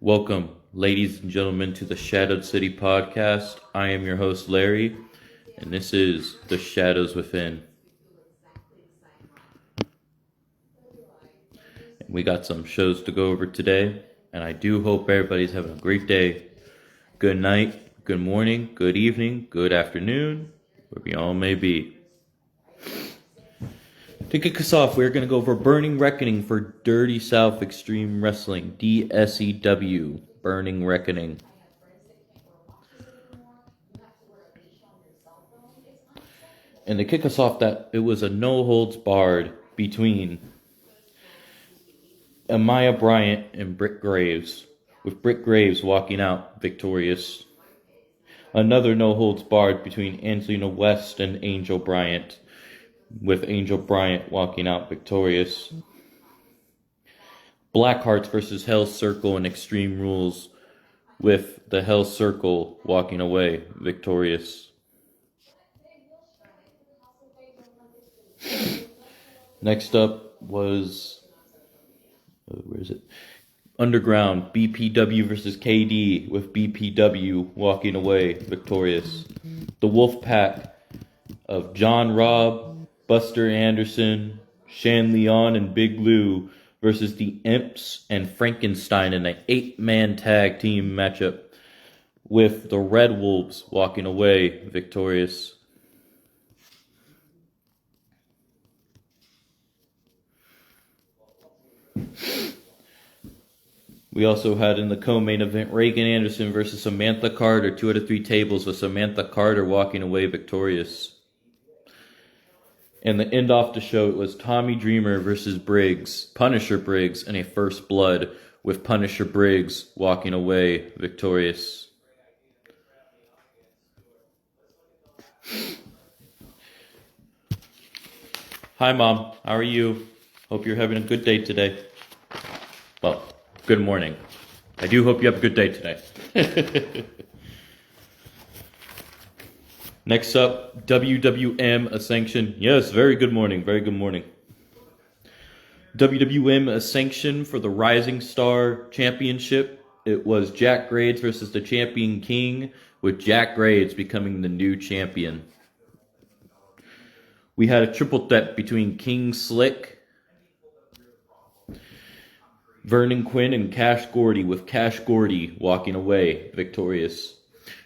Welcome, ladies and gentlemen, to the Shadowed City podcast. I am your host, Larry, and this is The Shadows Within. We got some shows to go over today, and I do hope everybody's having a great day. Good night, good morning, good evening, good afternoon, wherever you all may be. To kick us off, we're going to go over Burning Reckoning for Dirty South Extreme Wrestling, DSEW, Burning Reckoning. And to kick us off, that it was a no-holds-barred between Amaya Bryant and Britt Graves, with Britt Graves walking out victorious. Another no-holds-barred between Angelina West and Angel Bryant, with Angel Bryant walking out victorious. Blackhearts versus Hell's Circle and Extreme Rules, with the Hell's Circle walking away victorious. Next up was, Underground, BPW versus KD, with BPW walking away victorious. The Wolfpack of John Robb, Buster Anderson, Shan Leon, and Big Lou versus the Imps and Frankenstein in an 8-man tag team matchup, with the Red Wolves walking away victorious. We also had in the co-main event Reagan Anderson versus Samantha Carter, 2 out of 3 tables, with Samantha Carter walking away victorious. And the end off the show, it was Tommy Dreamer versus Punisher Briggs in a First Blood, with Punisher Briggs walking away victorious. Hi, Mom. How are you? Hope you're having a good day today. Well, good morning. I do hope you have a good day today. Next up, WWM Ascension. Yes, very good morning. Very good morning. WWM Ascension for the Rising Star Championship. It was Jack Grades versus the Champion King, with Jack Grades becoming the new champion. We had a triple threat between King Slick, Vernon Quinn, and Cash Gordy, with Cash Gordy walking away victorious.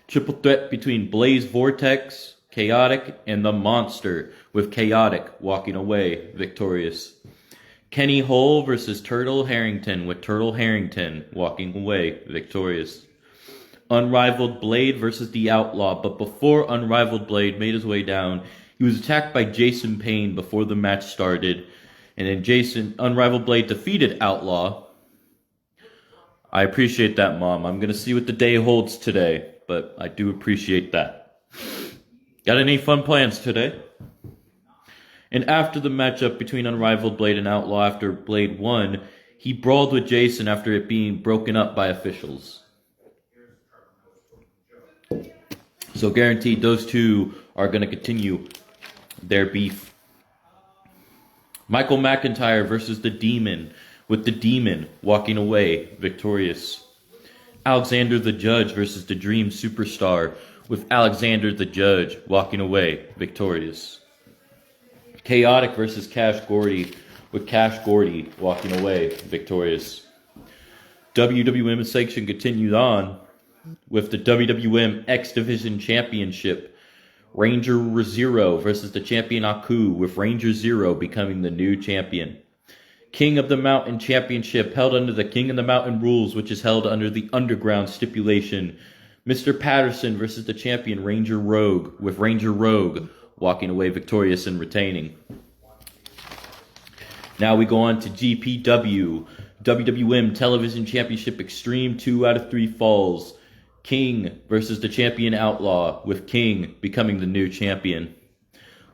Triple threat between Blaze Vortex, Chaotic, and The Monster, with Chaotic walking away victorious. Kenny Hull versus Turtle Harrington, with Turtle Harrington walking away victorious. Unrivaled Blade versus The Outlaw, but before Unrivaled Blade made his way down, he was attacked by Jason Payne before the match started, and then Unrivaled Blade defeated Outlaw. I appreciate that, Mom. I'm going to see what the day holds today, but I do appreciate that. Got any fun plans today? And after the matchup between Unrivaled Blade and Outlaw, after Blade won, he brawled with Jason after it being broken up by officials. So guaranteed those two are going to continue their beef. Michael McIntyre versus the Demon, with the Demon walking away victorious. Alexander the Judge versus the Dream Superstar, with Alexander the Judge walking away victorious. Chaotic versus Cash Gordy, with Cash Gordy walking away victorious. WWM Ascension continued on with the WWM X Division Championship. Ranger Zero versus the champion Aku, with Ranger Zero becoming the new champion. King of the Mountain Championship held under the King of the Mountain rules, which is held under the Underground stipulation. Mr. Patterson versus the champion Ranger Rogue, with Ranger Rogue walking away victorious and retaining. Now we go on to GPW, WWM Television Championship Extreme 2 out of 3 falls. King versus the champion Outlaw, with King becoming the new champion.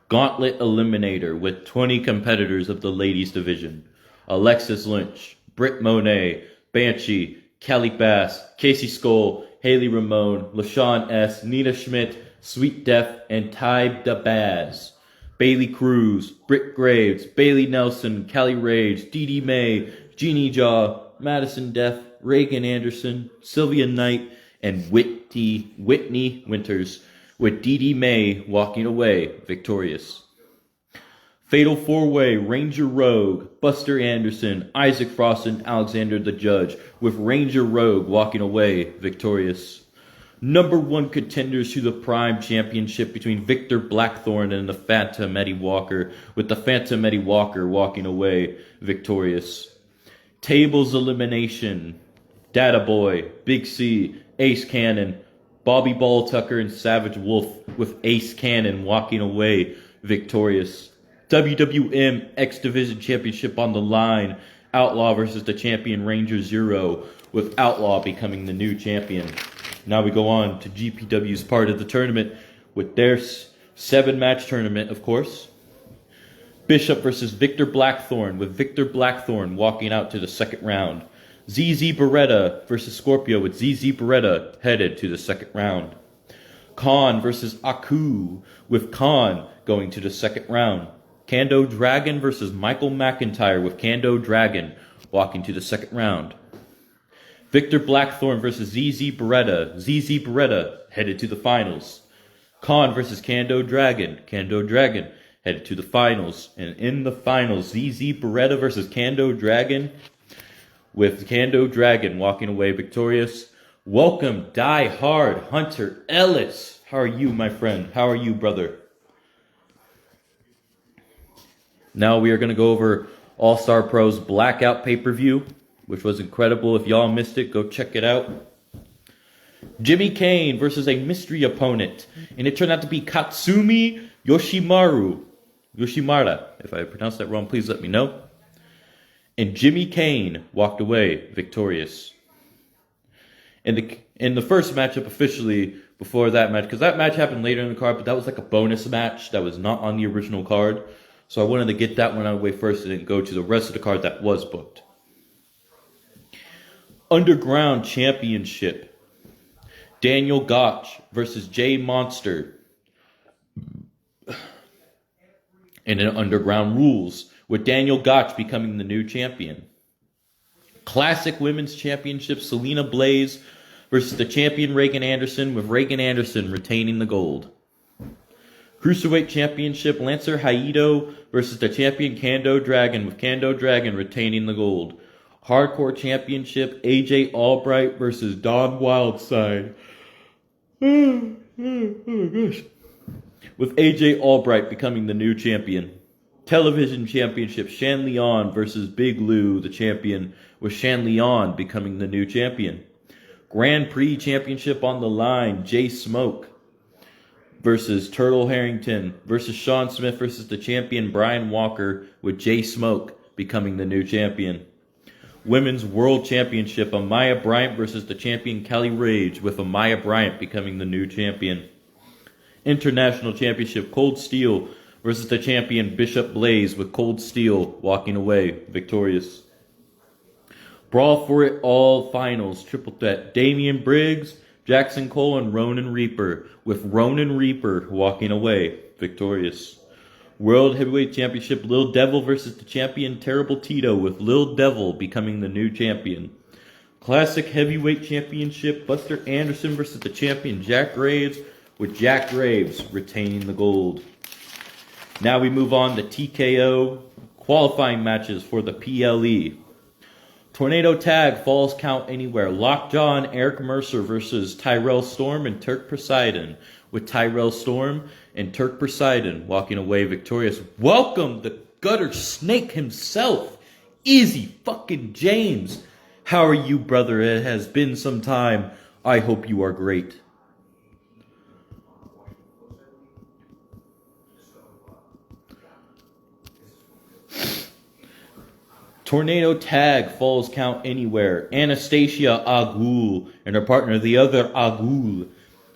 Gauntlet Eliminator, with 20 competitors of the ladies division. Alexis Lynch, Britt Monet, Banshee, Kelly Bass, Casey Skull, Haley Ramone, LaShawn S., Nina Schmidt, Sweet Death, and Ty DeBaz. Bailey Cruz, Britt Graves, Bailey Nelson, Kelly Rage, Dee Dee May, Jeannie Jaw, Madison Death, Reagan Anderson, Sylvia Knight, and Whitney Winters, with Dee Dee May walking away victorious. Fatal 4-Way, Ranger Rogue, Buster Anderson, Isaac Frost, and Alexander the Judge, with Ranger Rogue walking away victorious. Number 1 contenders to the Prime Championship between Victor Blackthorn and the Phantom Eddie Walker, with the Phantom Eddie Walker walking away victorious. Tables elimination, Data Boy, Big C, Ace Cannon, Bobby Ball Tucker, and Savage Wolf, with Ace Cannon walking away victorious. WWM X Division Championship on the line, Outlaw versus the champion Ranger Zero, with Outlaw becoming the new champion. Now we go on to GPW's part of the tournament with their 7-match tournament, of course. Bishop versus Victor Blackthorn, with Victor Blackthorn walking out to the second round. ZZ Beretta versus Scorpio, with ZZ Beretta headed to the second round. Khan versus Aku, with Khan going to the second round. Kando Dragon versus Michael McIntyre, with Kando Dragon walking to the second round. Victor Blackthorn versus ZZ Beretta headed to the finals. Khan versus Kando Dragon headed to the finals. And in the finals, ZZ Beretta versus Kando Dragon, with Kando Dragon walking away victorious. Welcome, Die Hard Hunter Ellis. How are you, my friend? How are you, brother? Now we are going to go over All-Star Pro's Blackout pay-per-view, which was incredible. If y'all missed it, go check it out. Jimmy Kane versus a mystery opponent, and it turned out to be Katsumi Yoshimara. If I pronounced that wrong, please let me know. And Jimmy Kane walked away victorious. In the first matchup officially, before that match, because that match happened later in the card, but that was like a bonus match that was not on the original card. So I wanted to get that one out of the way first and then go to the rest of the card that was booked. Underground Championship. Daniel Gotch versus Jay Monster. And in Underground Rules, with Daniel Gotch becoming the new champion. Classic Women's Championship, Selena Blaze versus the champion Reagan Anderson, with Reagan Anderson retaining the gold. Cruiserweight Championship, Lancer Hayato versus the champion Kando Dragon, with Kando Dragon retaining the gold. Hardcore Championship, AJ Albright versus Don Wildside. Oh gosh. With AJ Albright becoming the new champion. Television Championship, Shan Leon versus Big Lou, the champion, with Shan Leon becoming the new champion. Grand Prix Championship on the line, Jay Smoke versus Turtle Harrington versus Sean Smith versus the champion Brian Walker, with Jay Smoke becoming the new champion. Women's World Championship, Amaya Bryant versus the champion Kelly Rage, with Amaya Bryant becoming the new champion. International Championship, Cold Steel versus the champion Bishop Blaze, with Cold Steel walking away victorious. Brawl for It All Finals, Triple Threat, Damian Briggs, Jackson Cole, and Ronan Reaper, with Ronan Reaper walking away victorious. World Heavyweight Championship, Lil Devil versus the champion Terrible Tito, with Lil Devil becoming the new champion. Classic Heavyweight Championship, Buster Anderson versus the champion Jack Graves, with Jack Graves retaining the gold. Now we move on to TKO qualifying matches for the PLE. Tornado Tag, Falls Count Anywhere, Lockjaw and Eric Mercer versus Tyrell Storm and Turk Poseidon, with Tyrell Storm and Turk Poseidon walking away victorious. Welcome the gutter snake himself, Easy fucking James. How are you, brother? It has been some time. I hope you are great. Tornado Tag, Falls Count Anywhere, Anastasia Agul and her partner, the other Agul,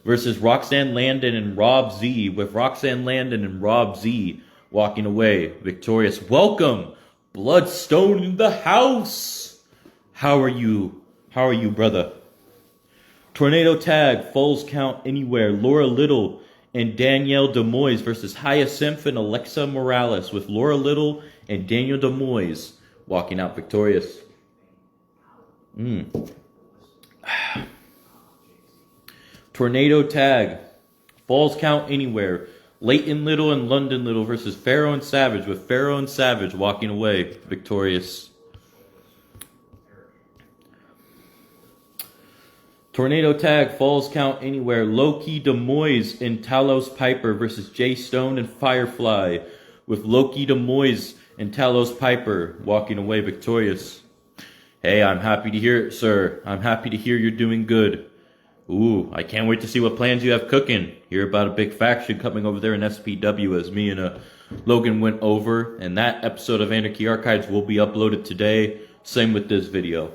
versus Roxanne Landon and Rob Z, with Roxanne Landon and Rob Z walking away victorious. Welcome, Bloodstone in the house. How are you? How are you, brother? Tornado Tag, Falls Count Anywhere, Laura Little and Danielle Demoise versus Hyacinth and Alexa Morales, with Laura Little and Danielle Demoise walking out victorious. Tornado tag. Falls count anywhere. Leighton Little and London Little versus Pharaoh and Savage, with Pharaoh and Savage walking away victorious. Tornado tag. Falls count anywhere. Loki Demoise and Talos Piper versus Jay Stone and Firefly, with Loki Demoise and Talos Piper walking away victorious. Hey, I'm happy to hear it, sir. I'm happy to hear you're doing good. Ooh, I can't wait to see what plans you have cooking. Hear about a big faction coming over there in SPW, as me and Logan went over, and that episode of Anarchy Archives will be uploaded today. Same with this video.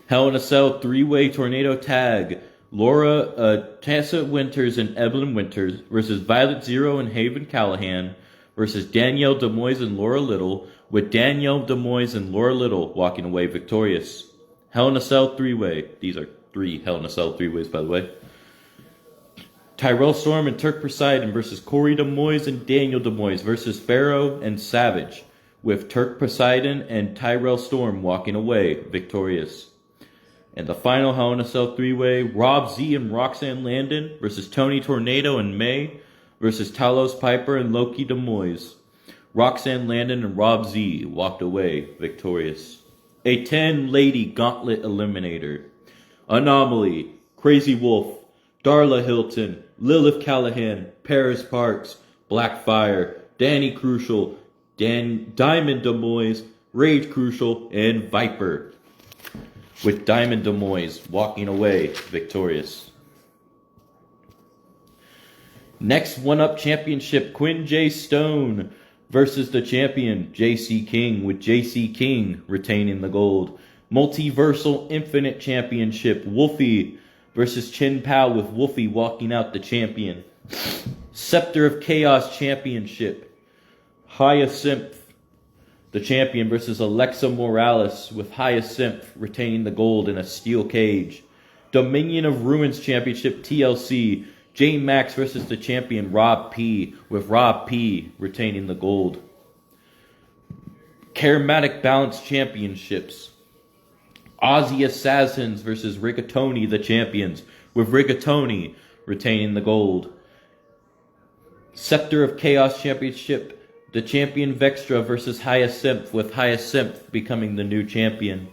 Hell in a Cell 3-way tornado tag. Tessa Winters and Evelyn Winters versus Violet Zero and Haven Callahan versus Danielle Demoise and Laura Little, with Danielle Demoise and Laura Little walking away victorious. Hell in a Cell 3-way. These are 3 Hell in a Cell 3-ways, by the way. Tyrell Storm and Turk Poseidon versus Corey Demoise and Daniel Demoise versus Pharaoh and Savage, with Turk Poseidon and Tyrell Storm walking away victorious. And the final Hell in a Cell 3-way, Rob Z and Roxanne Landon versus Tony Tornado and May versus Talos Piper and Loki Demoise. Roxanne Landon and Rob Z walked away victorious. A 10-lady gauntlet eliminator. Anomaly, Crazy Wolf, Darla Hilton, Lilith Callahan, Paris Parks, Blackfire, Danny Crucial, Diamond Demoise, Rage Crucial, and Viper, with Diamond Demoise walking away victorious. Next one-up championship, Quinn J. Stone versus the champion, JC King, with JC King retaining the gold. Multiversal Infinite Championship, Wolfie versus Chin Pao, with Wolfie walking out the champion. Scepter of Chaos Championship, Hyacinth, the champion, versus Alexa Morales, with Hyacinth retaining the gold in a steel cage. Dominion of Ruins Championship, TLC, J Max versus the champion, Rob P, with Rob P retaining the gold. Charismatic Balance Championships, Aussie Assassins versus Rigatoni, the champions, with Rigatoni retaining the gold. Scepter of Chaos Championship, the champion Vextra versus Hyacinth, with Hyacinth becoming the new champion.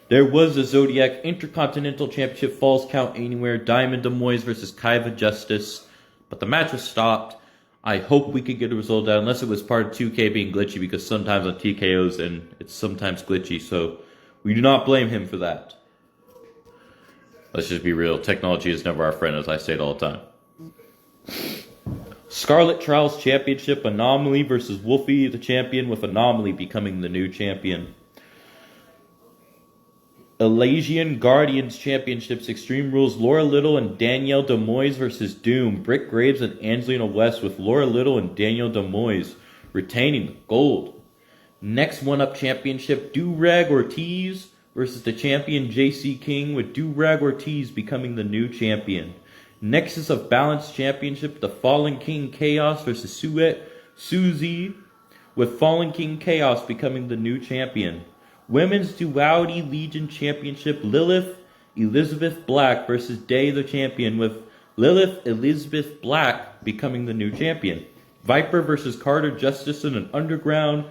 There was a Zodiac Intercontinental Championship, Falls Count Anywhere, Diamond Demoise versus Kaiva Justice, but the match was stopped. I hope we could get a result out, unless it was part of 2K being glitchy, because sometimes on TKOs and it's sometimes glitchy, so we do not blame him for that. Let's just be real. Technology is never our friend, as I say it all the time. Scarlet Trials Championship, Anomaly versus Wolfie, the champion, with Anomaly becoming the new champion. Elysian Guardians Championships, Extreme Rules, Laura Little and Danielle Demoise versus Doom, Brick Graves and Angelina West, with Laura Little and Danielle Demoise retaining the gold. Next one-up championship, Do-Rag Ortiz versus the champion JC King, with Do-Rag Ortiz becoming the new champion. Nexus of Balance Championship, the Fallen King Chaos versus Suzy, with Fallen King Chaos becoming the new champion. Women's Duality Legion Championship, Lilith Elizabeth Black versus Day the champion, with Lilith Elizabeth Black becoming the new champion. Viper versus Carter Justice in an Underground,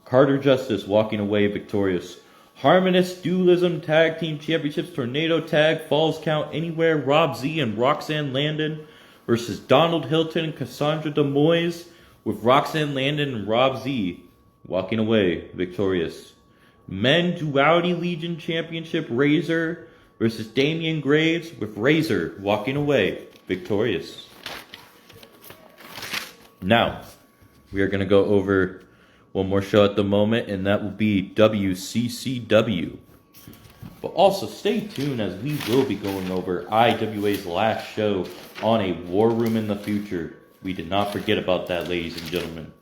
Carter Justice walking away victorious. Harmonist Dualism Tag Team Championships, Tornado Tag, Falls Count Anywhere, Rob Z and Roxanne Landon versus Donald Hilton and Cassandra Demoise, with Roxanne Landon and Rob Z walking away victorious. Men Duality Legion Championship, Razor versus Damian Graves, with Razor walking away victorious. Now, we are going to go over one more show at the moment, and that will be WCCW. But also stay tuned, as we will be going over IWA's last show on a War Room in the future. We did not forget about that, ladies and gentlemen.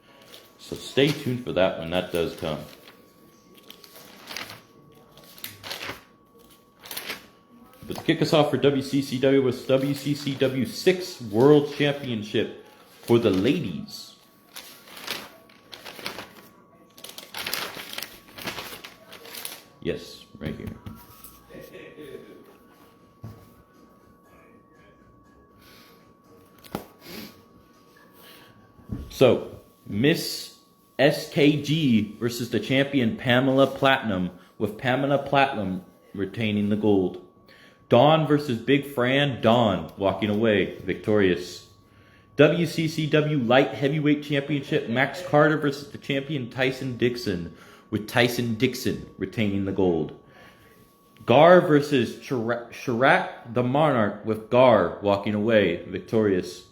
So stay tuned for that when that does come. But to kick us off for WCCW was WCCW 6 World Championship for the ladies. Yes, right here. So, Miss SKG versus the champion Pamela Platinum, with Pamela Platinum retaining the gold. Dawn versus Big Fran, Dawn walking away victorious. WCCW Light Heavyweight Championship, Max Carter versus the champion Tyson Dixon, with Tyson Dixon retaining the gold. Gar versus Sharak the Monarch, with Gar walking away victorious.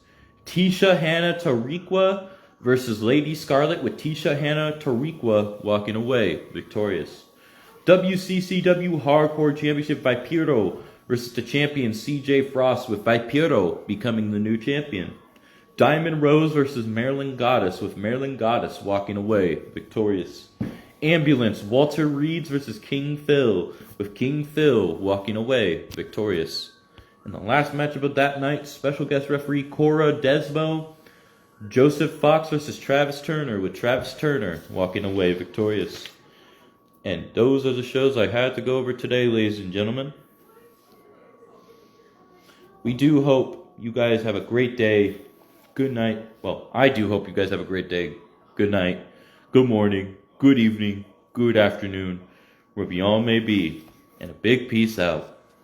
Tisha Hannah Tariqua versus Lady Scarlet, with Tisha Hannah Tariqua walking away victorious. WCCW Hardcore Championship, Vampiro versus the champion CJ Frost, with Vampiro becoming the new champion. Diamond Rose versus Marilyn Goddess, with Marilyn Goddess walking away victorious. Ambulance Walter Reeds versus King Phil, with King Phil walking away victorious. And the last matchup of that night, special guest referee Cora Desmo, Joseph Fox versus Travis Turner, with Travis Turner walking away victorious. And those are the shows I had to go over today, ladies and gentlemen. We do hope you guys have a great day. Good night. Well, I do hope you guys have a great day. Good night. Good morning. Good evening. Good afternoon. Wherever you all may be. And a big peace out.